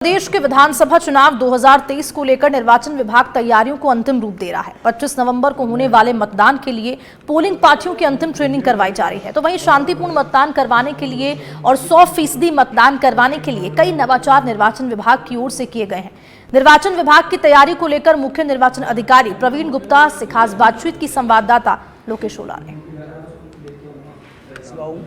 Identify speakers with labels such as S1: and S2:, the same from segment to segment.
S1: प्रदेश के विधानसभा चुनाव 2023 को लेकर निर्वाचन विभाग तैयारियों को अंतिम रूप दे रहा है। 25 नवंबर को होने वाले मतदान के लिए पोलिंग पार्टियों की अंतिम ट्रेनिंग करवाई जा रही है। तो वहीं शांतिपूर्ण मतदान करवाने के लिए और 100% मतदान करवाने के लिए कई नवाचार निर्वाचन विभाग की ओर से किए गए हैं। निर्वाचन विभाग की तैयारी को लेकर मुख्य निर्वाचन अधिकारी प्रवीण गुप्ता से खास बातचीत की संवाददाता लोकेश ओला ने।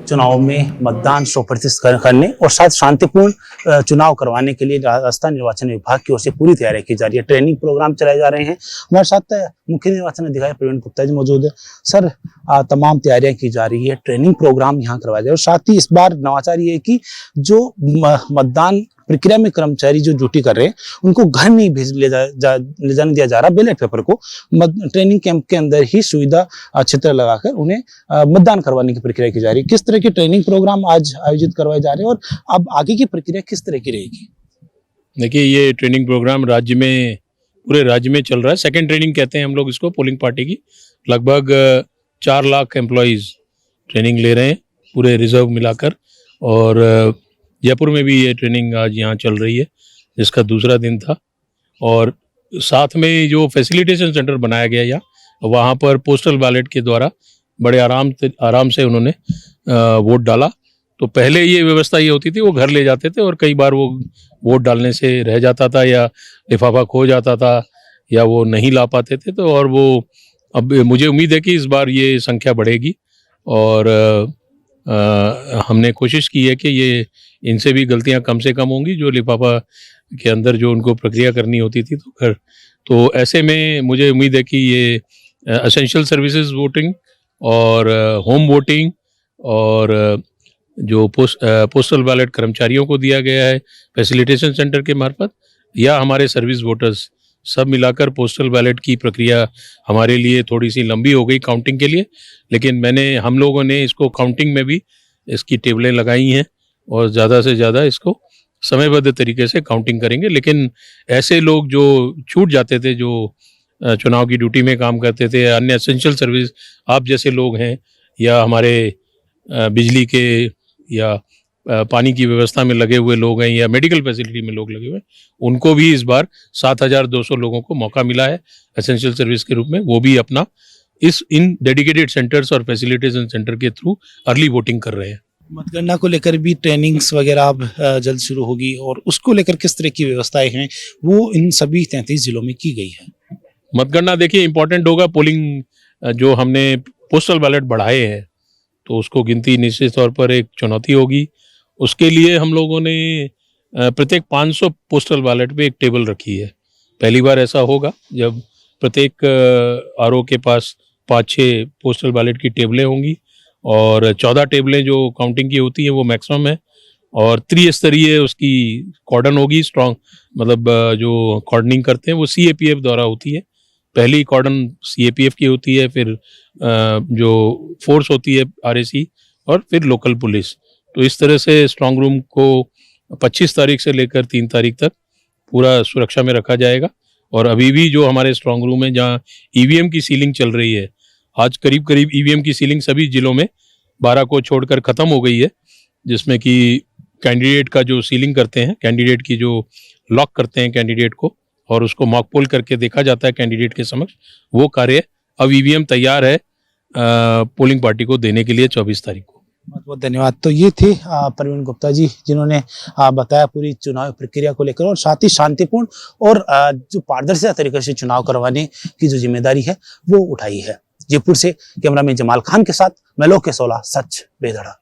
S2: चुनाव में मतदान 100% करने और साथ शांतिपूर्ण चुनाव करवाने के लिए राजस्थान निर्वाचन विभाग की ओर से पूरी तैयारी की जा रही है। ट्रेनिंग प्रोग्राम चलाए जा रहे हैं। हमारे साथ मुख्य निर्वाचन अधिकारी प्रवीण गुप्ता जी मौजूद है। सर, तमाम तैयारियां की जा रही है, ट्रेनिंग प्रोग्राम यहाँ करवाया जाए और साथ ही इस बार नवाचार ये है कि जो मतदान प्रक्रिया में कर्मचारी जो ड्यूटी कर रहे हैं उनको घर नहीं ले जाने दिया जा रहा। बैलेट पेपर को ट्रेनिंग कैंप के अंदर ही सुविधा क्षेत्र लगाकर उन्हें मतदान करवाने की प्रक्रिया की जा रही है। किस तरह के ट्रेनिंग प्रोग्राम आज आयोजित करवाए जा रहे हैं और अब आगे की प्रक्रिया किस तरह की रहेगी?
S3: देखिए, ये ट्रेनिंग प्रोग्राम पूरे राज्य में चल रहा है। सेकेंड ट्रेनिंग कहते हैं हम लोग इसको। पोलिंग पार्टी की लगभग 4 लाख एम्प्लॉयज़ ट्रेनिंग ले रहे हैं पूरे रिजर्व मिलाकर, और जयपुर में भी ये ट्रेनिंग आज यहाँ चल रही है जिसका दूसरा दिन था। और साथ में जो फैसिलिटेशन सेंटर बनाया गया यहाँ, वहाँ पर पोस्टल बैलेट के द्वारा बड़े आराम से उन्होंने वोट डाला। तो पहले ये व्यवस्था ये होती थी, वो घर ले जाते थे और कई बार वो वोट डालने से रह जाता था या लिफाफा खो जाता था या वो नहीं ला पाते थे। तो और वो अब मुझे उम्मीद है कि इस बार ये संख्या बढ़ेगी और हमने कोशिश की है कि ये इनसे भी गलतियां कम से कम होंगी, जो लिफाफा के अंदर जो उनको प्रक्रिया करनी होती थी तो ऐसे में मुझे उम्मीद है कि ये एसेंशियल सर्विसेज वोटिंग और होम वोटिंग और जो पोस्टल बैलेट कर्मचारियों को दिया गया है फैसिलिटेशन सेंटर के मार्फत, या हमारे सर्विस वोटर्स, सब मिलाकर पोस्टल बैलेट की प्रक्रिया हमारे लिए थोड़ी सी लंबी हो गई काउंटिंग के लिए। लेकिन हम लोगों ने इसको काउंटिंग में भी इसकी टेबलें लगाई हैं और ज़्यादा से ज़्यादा इसको समयबद्ध तरीके से काउंटिंग करेंगे। लेकिन ऐसे लोग जो छूट जाते थे, जो चुनाव की ड्यूटी में काम करते थे, अन्य एसेंशियल सर्विस, आप जैसे लोग हैं, या हमारे बिजली के या पानी की व्यवस्था में लगे हुए लोग हैं, या मेडिकल फैसिलिटी में लोग लगे हुए हैं, उनको भी इस बार 7200 लोगों को मौका मिला है एसेंशियल सर्विस के रूप में। वो भी अपना इन डेडिकेटेड सेंटर्स और फैसिलिटेशन सेंटर के थ्रू अर्ली वोटिंग कर रहे हैं।
S2: मतगणना को लेकर भी ट्रेनिंग्स वगैरह अब जल्द शुरू होगी और उसको लेकर किस तरह की व्यवस्थाएं हैं वो इन सभी 33 जिलों में की गई है?
S3: मतगणना देखिए इंपॉर्टेंट होगा। पोलिंग जो हमने पोस्टल बैलेट बढ़ाए हैं तो उसको गिनती निश्चित तौर पर एक चुनौती होगी। उसके लिए हम लोगों ने प्रत्येक 500 पोस्टल बैलेट पे एक टेबल रखी है। पहली बार ऐसा होगा जब प्रत्येक आरओ के पास 5-6 पोस्टल बैलेट की टेबलें होंगी और 14 टेबलें जो काउंटिंग की होती हैं वो मैक्सिमम है, और त्रिस्तरीय उसकी कॉर्डन होगी। स्ट्रॉन्ग मतलब जो कॉर्डनिंग करते हैं वो CAPF द्वारा होती है। पहली कॉर्डन CAPF की होती है, फिर जो फोर्स होती है RAC, और फिर लोकल पुलिस। तो इस तरह से स्ट्रांग रूम को 25 तारीख से लेकर 3 तारीख तक पूरा सुरक्षा में रखा जाएगा। और अभी भी जो हमारे स्ट्रांग रूम है जहाँ EVM की सीलिंग चल रही है, आज करीब EVM की सीलिंग सभी जिलों में 12 को छोड़कर ख़त्म हो गई है, जिसमें कि कैंडिडेट का जो सीलिंग करते हैं, कैंडिडेट की जो लॉक करते हैं कैंडिडेट को और उसको मॉक पोल करके देखा जाता है कैंडिडेट के समक्ष, वो कार्य अब EVM तैयार है पोलिंग पार्टी को देने के लिए 24 तारीख को।
S2: बहुत बहुत धन्यवाद। तो ये थे प्रवीण गुप्ता जी, जिन्होंने बताया पूरी चुनाव प्रक्रिया को लेकर और साथ ही शांतिपूर्ण और जो पारदर्शी तरीके से चुनाव करवाने की जो जिम्मेदारी है वो उठाई है। जयपुर से कैमरामैन जमाल खान के साथ मैं लोकेश ओला, सच बेधड़ा।